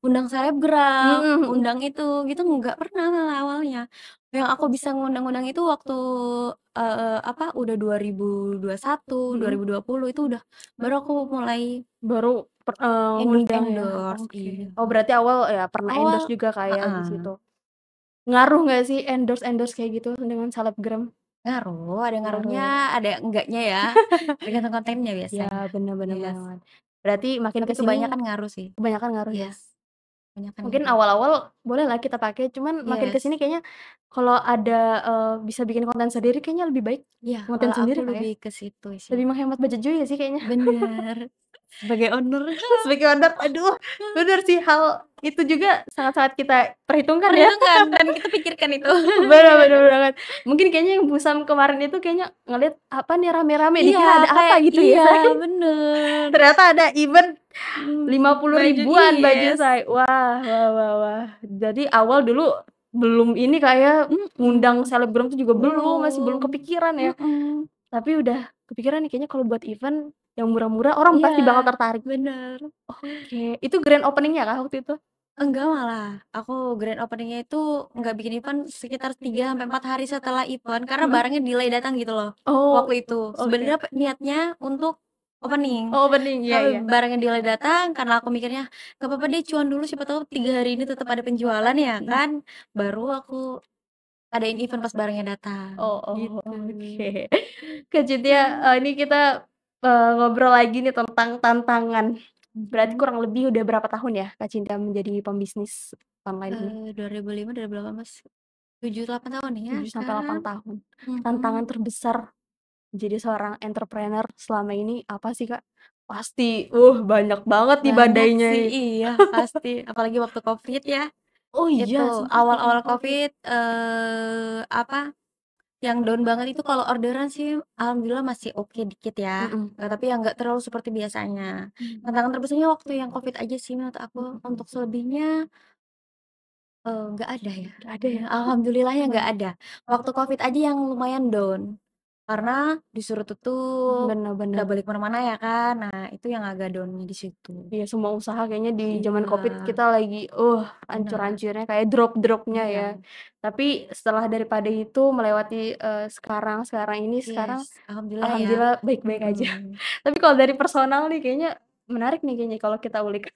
undang selebgram, mhm mhm. undang itu gitu nggak pernah malah awalnya. Yang aku bisa ngundang-undang itu waktu apa udah 2021, Mhm. 2020 itu udah baru aku mulai Baru ngundang ya? endorse Oke. iya. Oh berarti awal ya pernah endorse Awal juga Kak ya di heeh, situ. Ngaruh nggak sih endorse-endorse kayak gitu dengan selebgram? ngaruh, ada Ngaruh ngaruhnya, ya? ada enggaknya ya, tergantung kontennya Ya biasanya. bener bener Yes, banget. Berarti makin tapi ke sini kebanyakan ngaruh sih. kebanyakan ngaruh ya? Yes, kebanyakan Mungkin ngaruh. awal-awal bolehlah kita pakai, cuman makin ke Yes, sini kayaknya kalau ada, bisa bikin konten sendiri kayaknya lebih baik iya konten kalau aku sendiri Kak ya? lebih ke situ sih. Lebih menghemat budget juga sih kayaknya. Bener, sebagai owner Sebagai owner, aduh bener sih hal itu juga sangat-sangat kita perhitungkan ya. perhitungkan dan kita pikirkan itu. Bener bener banget. Mungkin kayaknya yang Busam kemarin itu kayaknya ngelihat, "Apa nih rame-rame?" Iya, Dikira ada apa kayak gitu ya, iya, Say. bener, Ternyata ada event 50 baju ribuan baju, yes, Say. Wah wah wah wah. Jadi awal dulu belum ini Kak ya, ngundang mhm, selebgram tuh juga belum, masih belum belum, kepikiran ya. mhm, Tapi udah kepikiran nih kayaknya kalau buat event yang murah-murah orang iya, pasti bakal tertarik. bener. Oke, itu grand opening-nya Kak waktu itu? Enggak malah, aku grand opening-nya itu nggak bikin event sekitar 3 sampai 4 hari setelah event, karena Mhm. barangnya delay datang gitu loh, Oh, waktu itu. oke. Sebenarnya niatnya untuk opening, Oh, opening, iya tapi iya. barangnya delay datang karena aku mikirnya, "Nggak apa-apa deh cuan dulu siapa tahu 3 hari ini tetap ada penjualan ya Mhm. kan." Baru aku adain event pas barangnya datang, Oh oh, gitu. oke. Kak Cynthia, Mmm, ini kita, ngobrol lagi nih tentang tantangan. Berarti mhm, kurang lebih udah berapa tahun ya Kak Cynthia menjadi pembisnis online ini? 2005, 2018, 7, 8 tahun ya 7 sampai sekarang, 8 tahun. Tantangan mhm. terbesar menjadi seorang entrepreneur selama ini apa sih, Kak? Pasti, banyak banget nih Banyak badainya sih, nih. iya pasti, apalagi waktu Covid ya. Oh Itu iya, sempet ya awal-awal kena Covid. Covid, apa, yang down banget itu kalau orderan sih alhamdulillah masih oke dikit ya, Mhm. tapi yang nggak terlalu seperti biasanya. Mmm, Tantangan terbesarnya waktu yang Covid aja sih menurut aku, mhm. untuk selebihnya, nggak ada ya, Nggak ada ya? alhamdulillahnya nggak Alhamdulillah. ada. Waktu Covid aja yang lumayan down, karena disuruh tutup, Bener nggak bener. boleh ke mana-mana ya kan, nah itu yang agak down-nya di situ. Iya, semua usaha kayaknya di zaman Iya, Covid kita lagi, benar, hancur-hancurnya kayak drop-drop-nya ya. iya. Tapi setelah daripada itu melewati, sekarang ini, sekarang Yes, alhamdulillah ya. alhamdulillah baik-baik aja. Mhm. Tapi kalau dari personal nih kayaknya menarik nih kayaknya kalau kita ulik.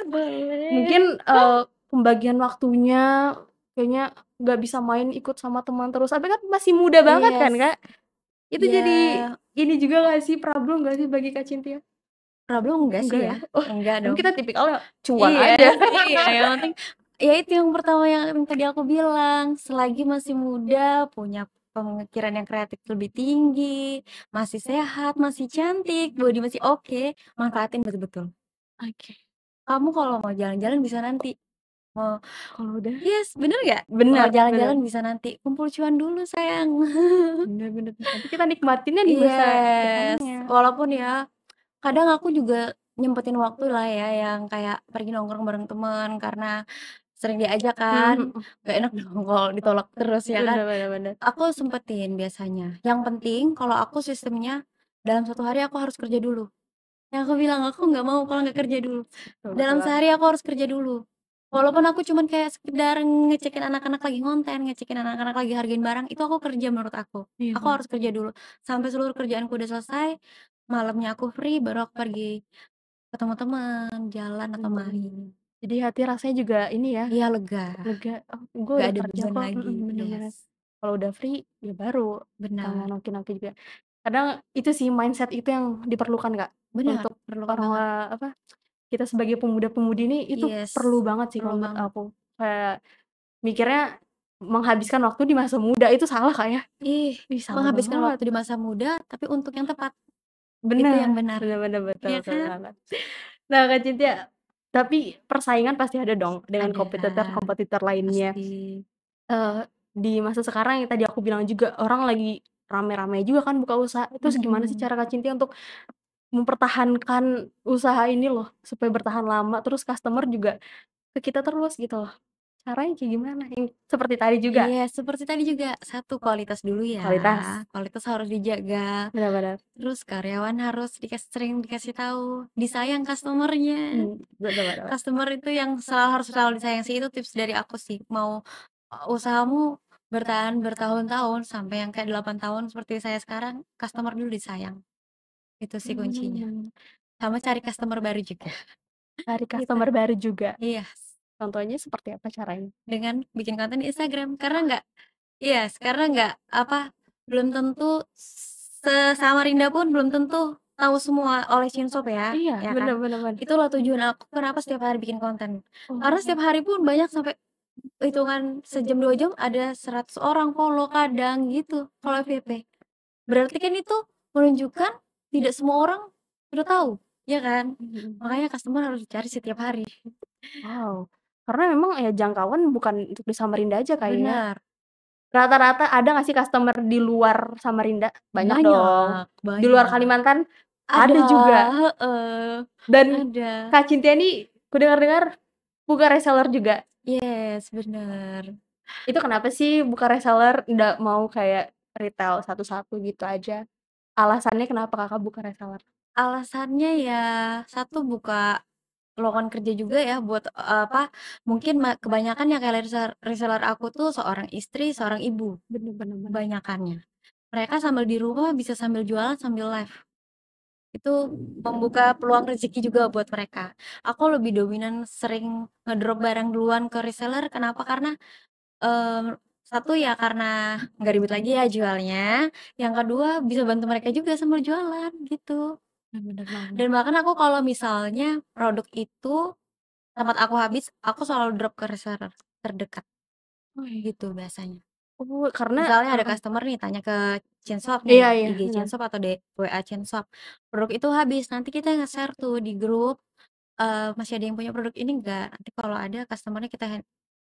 Boleh. Mungkin, pembagian waktunya kayaknya nggak bisa main ikut sama teman terus, tapi kan masih muda banget kan, Yes, Kak. Itu jadi ya ini juga nggak sih, problem nggak sih bagi Kak Cynthia? problem enggak sih Enggak ya, ya? Oh, enggak emang dong. kita tipikalnya cuan Iya aja. iya, yang penting ya itu yang pertama yang tadi aku bilang, selagi masih muda, punya pemikiran yang kreatif lebih tinggi, masih sehat, masih cantik, body masih oke, manfaatin betul-betul. Oke, Kamu kalau mau jalan-jalan bisa nanti, mau kalau udah yes, bener nggak? Mau bener bener jalan-jalan bisa nanti, kumpul cuan dulu sayang. bener bener, nanti kita nikmatinnya di masa Yes, depannya. walaupun ya kadang aku juga nyempetin waktu lah ya yang kayak pergi nongkrong bareng temen karena sering diajak kan, Mhm mhm. gak enak dong kalau ditolak terus ya kan. Bener bener bener. Aku sempetin biasanya, yang penting kalau aku sistemnya dalam 1 hari aku harus kerja dulu. Yang aku bilang aku nggak mau kalau nggak kerja dulu. Betul betul Dalam banget. sehari aku harus kerja dulu. Walaupun aku cuman kayak sekedar ngecekin anak-anak lagi ngonten, ngecekin anak-anak lagi hargain barang, itu aku kerja menurut aku. Iya Aku bener. harus kerja dulu. Sampai seluruh kerjaanku udah selesai, malamnya aku free, baru aku pergi ketemu teman, jalan atau Bener bener. main. Jadi hati rasanya juga ini ya, Iya lega, lega, "Oh, gue nggak udah ada kerja beban kok," lagi. bener bener. Yes, Kalau udah free, ya baru kita mau benar, nongki-nongki juga. Kadang itu sih mindset itu yang diperlukan, Kak, benar, untuk perlukan orang banget. apa, kita sebagai pemuda-pemudi ini itu Yes, perlu banget sih perlu kalau menurut banget. aku. Kayak mikirnya menghabiskan waktu di masa muda itu salah, Kak, ya? Ih, Ih, salah menghabiskan banget. waktu di masa muda, tapi untuk yang tepat, itu yang Bener benar, bener bener, betul iya betul kan? banget. Nah, Kak Cynthia, Tapi persaingan pasti ada dong dengan Ada, kompetitor-kompetitor lainnya. pasti. Eee, di masa sekarang yang tadi aku bilang juga, orang lagi rame-rame juga kan buka usaha. Terus gimana sih Mhm. cara Kak Cintia untuk mempertahankan usaha ini loh, supaya bertahan lama, terus customer juga ke kita terus gitu loh. Caranya kayak gimana? Yang seperti tadi juga? Iya, seperti tadi juga, satu kualitas dulu ya, Kualitas, kualitas harus dijaga, benar benar. terus karyawan harus sering dikasih tahu, disayang customer-nya. Bener bener. Customer itu yang harus selalu disayang sih, itu tips dari aku sih. Mau, usahamu bertahan bertahun-tahun sampai yang kayak 8 tahun seperti saya sekarang, customer dulu disayang, itu sih kuncinya. Mmm, Sama cari customer baru juga, cari gitu. customer baru juga. Iya, Contohnya seperti apa caranya? dengan bikin konten di Instagram, karena karena belum tentu Samarinda pun belum tentu tahu semua oleh Shinshop ya, Iya, ya bener kan? bener bener. Itulah tujuan aku kenapa setiap hari bikin konten. Karena Oh, setiap hari pun banyak sampai hitungan sejam, 2 jam ada 100 orang follow kadang gitu kalau FYP. Berarti kan itu menunjukkan tidak semua orang udah tahu, ya kan? mhm. Makanya customer harus dicari setiap hari. Wow, karena memang ya jangkauan bukan untuk di Samarinda aja Kak ya? Benar, Rata-rata ada nggak sih customer di luar Samarinda? Banyak dong. banyak Di luar banyak. Kalimantan Ada, ada juga. heeh, Dan ada. Kak Cintia nih kudengar-dengar buka reseller juga. Yes, bener. Itu kenapa sih buka reseller, nggak mau kayak retail satu-satu gitu aja? Alasannya kenapa Kakak buka reseller? Alasannya ya, satu buka lowongan kerja juga ya buat, mungkin kebanyakan yang kayak reseller aku tuh seorang istri, seorang ibu, Bener bener bener. kebanyakannya. Mereka sambil di rumah bisa sambil jualan, sambil live. Itu membuka peluang rezeki juga buat mereka. Aku lebih dominan sering ngedrop barang duluan ke reseller, kenapa? Karena, satu ya karena nggak ribet lagi ya jualnya, yang kedua bisa bantu mereka juga sambil jualan, gitu. Bener banget. Dan bahkan aku kalau misalnya produk itu tempat aku habis, aku selalu drop ke reseller terdekat, Oh iya. gitu biasanya. Oh karena Misalnya ada heeh. customer nih tanya ke Chainshop nih, Iya iya, IG bener. Chainshop atau WA Chainshop, produk itu habis, nanti kita nge-share tuh di grup, "Masih ada yang punya produk ini enggak?" Nanti kalau ada customer-nya kita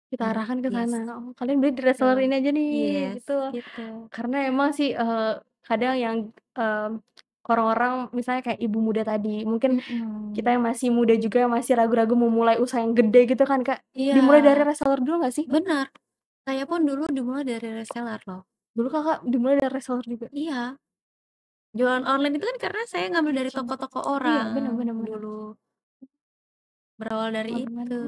Kita arahkan ke yes, sana. Oh kalian beli di reseller betul. ini aja nih, Yes, gitu. gitu. Karena emang sih, kadang yang, orang-orang misalnya kayak ibu muda tadi, mungkin kita Mhm. yang masih muda juga masih ragu-ragu mau mulai usaha yang gede gitu kan, Kak. Iya, Dimulai dari reseller dulu nggak sih? benar. Saya pun dulu dimulai dari reseller loh. Dulu Kakak dimulai dari reseller juga? Iya. Jualan online itu kan karena saya ngambil dari toko-toko Iya, orang bener bener bener. dulu, berawal dari Teman-teman itu.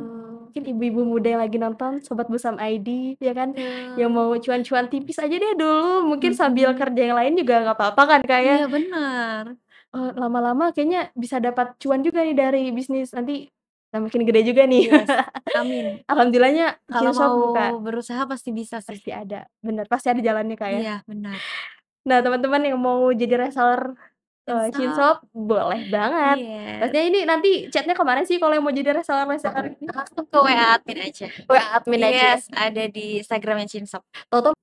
mungkin ibu-ibu muda yang lagi nonton Sobat Busam ID, ya kan, yang Betul, mau cuan-cuan tipis aja deh dulu, mungkin sambil mhm, kerja yang lain juga nggak apa-apa kan, Kak, ya? iya bener, Lama-lama kayaknya bisa dapat cuan juga nih dari bisnis, nanti makin gede juga nih. yes, amin. Alhamdulillahnya Kalau mau Shop buka, berusaha pasti bisa sih. pasti ada, bener, pasti ada jalannya, Kak, ya. Iya benar. Nah, teman-teman yang mau jadi reseller, Insaf, Shop boleh banget. yes, Pastinya ini nanti chat-nya ke mana sih kalau yang mau jadi reseller-reseller ini? langsung ke WA admin aja. WA admin aja ya? Yes, ada di Instagram-nya Chinsop. Toto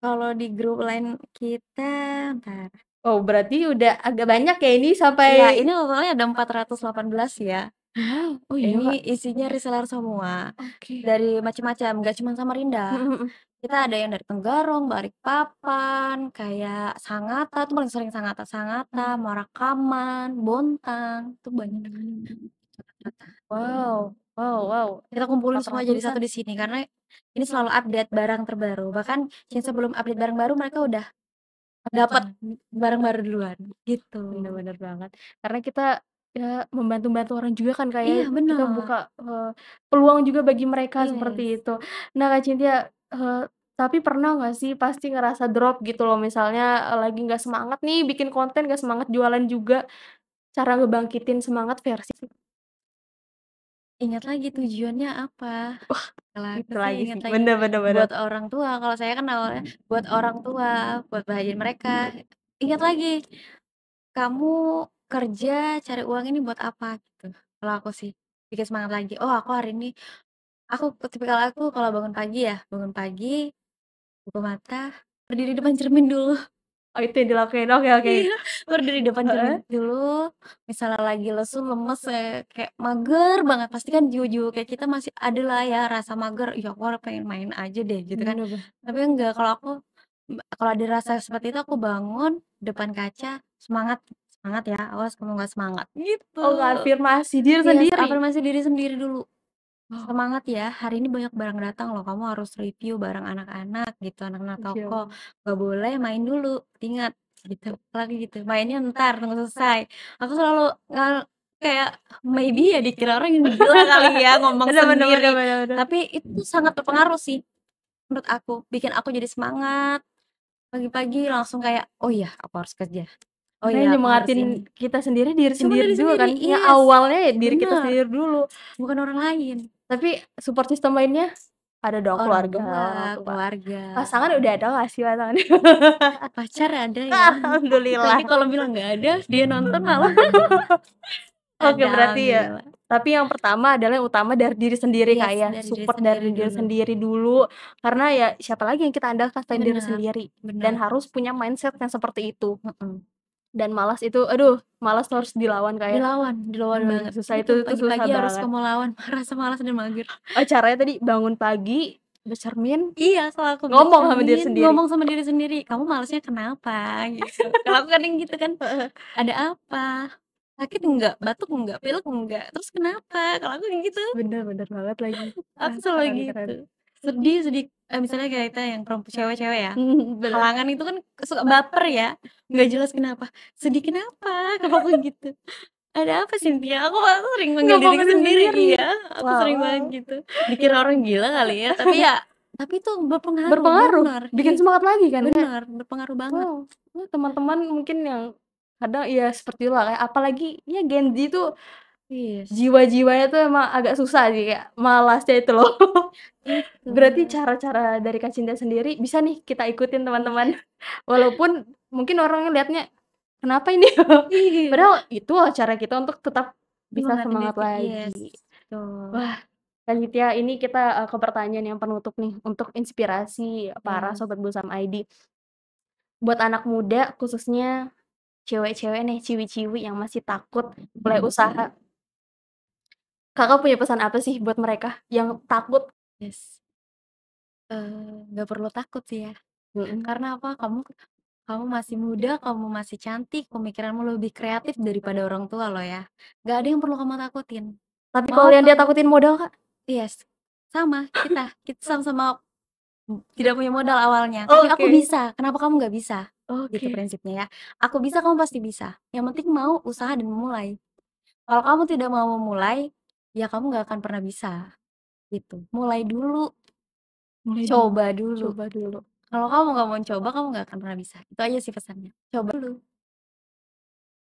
Kalau di grup lain kita, entar, oh berarti udah agak banyak ya ini sampai iya ini totalnya ada 418 ya. wow, oh iya, Ini Kak? isinya reseller semua, Oke. dari macam-macam, nggak cuma Samarinda. Mhm mhm. Kita ada yang dari Tenggarong, Balikpapan, kayak Sangatta, itu paling sering Sangatta Sangatta, Mmm. Muara Kaman, Bontang, itu banyak Mmm. rata-rata. Wow wow wow, Kita kumpulin semua jadi 400-an. satu di sini, karena ini selalu update barang terbaru, bahkan sebelum update barang baru mereka udah dapat barang baru duluan, Bener gitu. bener banget. Karena kita, ya membantu-bantu orang juga kan, Kak, ya, Iya kita bener, buka, peluang juga bagi mereka seperti yes. itu. Nah, Kak Cynthia, tapi pernah nggak sih pasti ngerasa drop gitu loh, misalnya, lagi nggak semangat nih bikin konten, nggak semangat jualan juga, cara ngebangkitin semangat versi Ingat lagi tujuannya apa. Kalau aku itu sih lagi ingat sih, lagi bener bener bener. buat orang tua, kalau saya kan awalnya buat orang tua, buat bahagian mereka. Ingat lagi, kamu kerja cari uang ini buat apa gitu. Kalau aku sih bikin semangat lagi. Oh aku hari ini, tipikal aku kalau bangun pagi ya, bangun pagi, buka mata, berdiri depan cermin dulu. Oh itu yang dilakuin, oke oke. Iya, baru dari depan cermin Heeh, dulu, misalnya lagi lesu, lemes, kayak mager banget, pasti kan jiwa-jiwa kayak kita masih ada lah ya rasa mager, "Ih aku pengen main aja deh," gitu kan. bener bener. Tapi enggak, kalau aku, kalau ada rasa seperti itu aku bangun, depan kaca, "Semangat semangat ya, awas kamu nggak semangat," gitu. Oh ngafirmasi diri Yes, sendiri? afirmasi diri sendiri dulu. Oh, "Semangat ya, hari ini banyak barang datang loh, kamu harus review barang anak-anak gitu, anak-anak toko, iya. nggak boleh main dulu, ingat," gitu, apalagi gitu, "mainnya entar, tunggu selesai." Aku selalu kayak maybe ya dikira orang yang gila kali ya ngomong Bener bener bener sendiri, bener bener. tapi itu sangat berpengaruh sih menurut aku, bikin aku jadi semangat, pagi-pagi langsung kayak, "Oh iya aku harus kerja, oh Makanya iya aku harus nyemangatin ini." kita sendiri, diri Cuma sendiri diri juga kan, sendiri, yang yes, awalnya ya diri kita bener, sendiri dulu. bukan orang lain. Tapi support system lainnya ada dong Orang keluarga, tua, orang tua. keluarga. Pasangan udah ada nggak sih pasangan? Pacar ada ya, Alhamdulillah. nanti kalau bilang nggak ada, dia nonton malah. Oke Ada, berarti ya alhamdulillah. tapi yang pertama adalah yang utama dari diri sendiri Kak Yes, ya, dari diri support sendiri dari diri dulu. sendiri dulu, karena ya siapa lagi yang kita andalkan selain diri Bener sendiri, dan bener, harus punya mindset yang seperti itu. mhm. Dan malas itu aduh, malas tuh harus dilawan Kak ya. Dilawan Aduh banget. susah Itu itu susah pagi-pagi harus banget. kamu lawan rasa malas dan mager. Oh caranya tadi bangun pagi, bercermin, Iya, kalau aku ngomong sama diri bercermin, sendiri? ngomong sama diri sendiri, "Kamu malasnya kenapa?" Gitu. Kalau aku kadang gitu kan, Heeh. "Ada apa? Sakit enggak? Batuk enggak? Pilek enggak? Terus kenapa?" Kalau aku kayak gitu. Bener bener banget lagi. Aku selalu Keren keren. gitu. Sedih sedih misalnya kayak kita yang cewek-cewek ya, Bener. halangan itu kan suka baper ya, nggak jelas kenapa, "Sedih kenapa?" Kalau aku gitu. "Ada apa Cynthia?" Aku sering manggil Ngomong diriku diri sendiri, sendiri. iya, aku Wow sering wow. banget gitu. Dikira orang gila kali ya, tapi ya tapi itu berpengaruh, Berpengaruh, bener, bikin semangat lagi kan kayak bener, berpengaruh banget. wow, teman-teman mungkin yang kadang ya seperti itulah kayak apalagi ya Gen Z tuh Yes, jiwa-jiwanya tuh emang agak susah sih kayak malasnya itu loh. itu. Berarti cara-cara dari Kak Cinta sendiri bisa nih kita ikutin Iya, teman-teman. Walaupun mungkin orang lihatnya, "Kenapa ini?" iya, Padahal itu loh cara kita untuk tetap bisa semangatin semangat diri yes, lagi. betul, Wah, Kak Cynthia ini kita, ke pertanyaan yang penutup nih untuk inspirasi para yes, sobat Busam ID. Buat anak muda khususnya cewek-cewek nih, ciwi-ciwi yang masih takut mulai usaha, Kakak punya pesan apa sih buat mereka yang takut? yes. Nggak perlu takut sih ya, Mhm. karena apa, kamu kamu masih muda, kamu masih cantik, pemikiranmu lebih kreatif daripada orang tua loh ya. Nggak ada yang perlu kamu takutin. Tapi kalau Mau yang dia kamu takutin modal, Kak? yes, sama, kita sama-sama tidak punya modal awalnya, tapi aku Oke bisa, kenapa kamu nggak bisa? Gitu oke. prinsipnya ya. Aku bisa, kamu pasti bisa. Yang penting mau, usaha, dan memulai. Kalau kamu tidak mau memulai, ya kamu nggak akan pernah bisa, gitu. Mulai dulu, Mulai dulu, coba dulu. coba dulu. Kalau kamu nggak mau coba, kamu nggak akan pernah bisa. Itu aja sih pesannya. Coba dulu.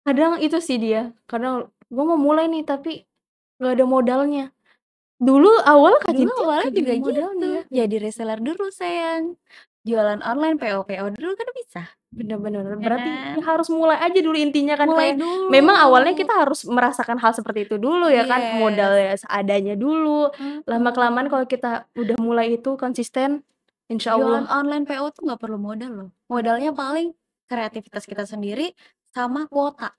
Kadang itu sih dia, kadang gua mau mulai nih tapi nggak ada modalnya. Dulu awalnya Kak Dulu Cynthia awalnya kayak juga gimana gitu, modalnya? jadi reseller dulu sayang. Jualan online, PO-PO dulu kan bisa, Bener bener, ya berarti ya kan? harus mulai aja dulu intinya kan, Mulai kayak memang awalnya dulu. kita harus merasakan hal seperti itu dulu ya kan, Yes, modalnya seadanya dulu, lama-kelamaan mhm. kalau kita udah mulai itu konsisten, Jualan insyaallah online PO tuh nggak perlu modal loh, modalnya paling kreativitas kita sendiri sama kuota.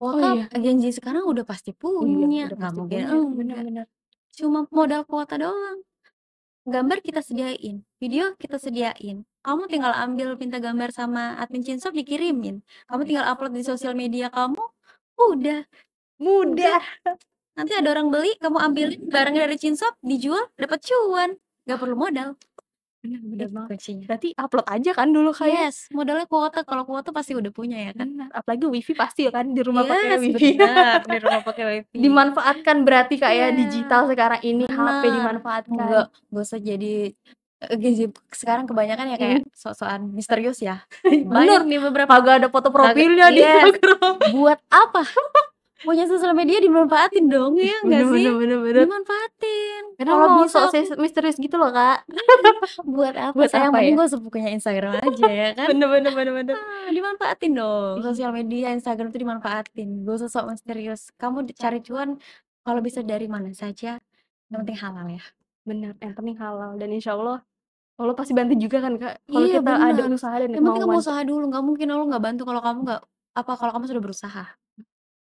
oh Kuota iya, agensi sekarang udah pasti iya punya, udah nggak pasti mungkin punya, bener enggak. bener. Cuma modal kuota doang, gambar kita sediain, video kita sediain, kamu tinggal ambil minta gambar sama admin Cinshop dikirimin, kamu tinggal upload di sosial media kamu, udah, udah. Mudah, Nanti ada orang beli, kamu ambilin barangnya dari Cinshop, dijual, dapat cuan, nggak perlu modal, bener bener itu banget. kuncinya. Berarti upload aja kan dulu Kak ya? Yes, modalnya kuota, kalau kuota pasti udah punya ya kan? Bener, apalagi WiFi pasti ya kan di rumah pakai Yes, WiFi. bener, di rumah pakai WiFi. Dimanfaatkan berarti Kak ya, Iya, digital sekarang ini HP bener, dimanfaatkan. nggak usah jadi gizi sekarang kebanyakan ya kayak Mhm. sok-sokan misterius ya. Banyak Bener, nih beberapa kagak ada foto kagak profilnya di yes, Instagram. buat apa? Punya sosial media dimanfaatin dong, ya nggak Bener sih? bener bener bener. Dimanfaatin, Kadang kalau mau bisa sok aku misterius gitu loh, Kak. buat apa? Buat Sayang apa mending ya? gak usah punya Instagram aja ya kan? Bener bener bener bener. Dimanfaatin dong, Iya, sosial media, Instagram tuh dimanfaatin, gak usah sok misterius. Kamu cari cuan kalau bisa dari mana saja, yang penting halal ya. bener, yang penting halal dan insyaallah Oh, lo pasti bantu juga kan, Kak, kalau Iya kita ada bener, usaha dan yang penting kamu kemauan. usaha dulu, nggak mungkin lo nggak bantu kalau kamu nggak kalau kamu sudah berusaha,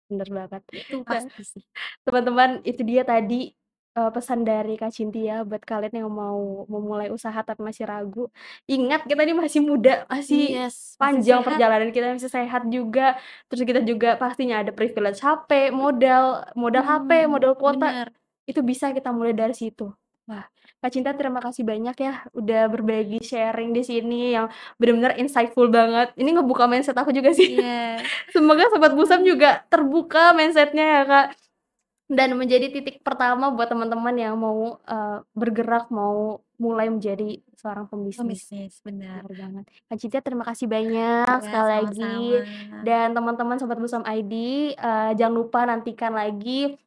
Bener banget. itu Nah, pasti sih. teman-teman, itu dia tadi, pesan dari Kak Cynthia buat kalian yang mau memulai usaha tapi masih ragu. Ingat kita ini masih muda, masih Yes, masih panjang sehat. perjalanan kita, masih sehat juga, terus kita juga pastinya ada privilege HP, modal modal HP, Mhm, modal kuota, bener. itu bisa kita mulai dari situ. Wah, Kak Cinta terima kasih banyak ya udah berbagi sharing di sini yang bener-bener insightful banget. Ini ngebuka mindset aku juga sih. Iya. Semoga Sobat Busam Mhm. juga terbuka mindset-nya ya, Kak. Dan menjadi titik pertama buat teman-teman yang mau, bergerak, mau mulai menjadi seorang pembisnis. Pembisnis, bener. Bener banget. Kak Cynthia terima kasih banyak Iya, sekali lagi, sama-sama. dan teman-teman Sobat Busam ID, jangan lupa nantikan lagi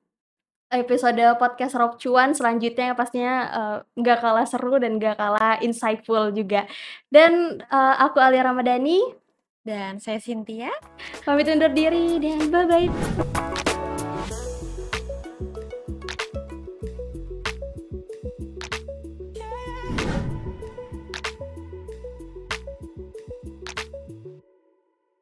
episode podcast Rob Cuan selanjutnya yang pastinya, nggak kalah seru dan nggak kalah insightful juga. Dan, aku Alia Ramadhani, Dan saya Cynthia. pamit undur diri dan bye-bye.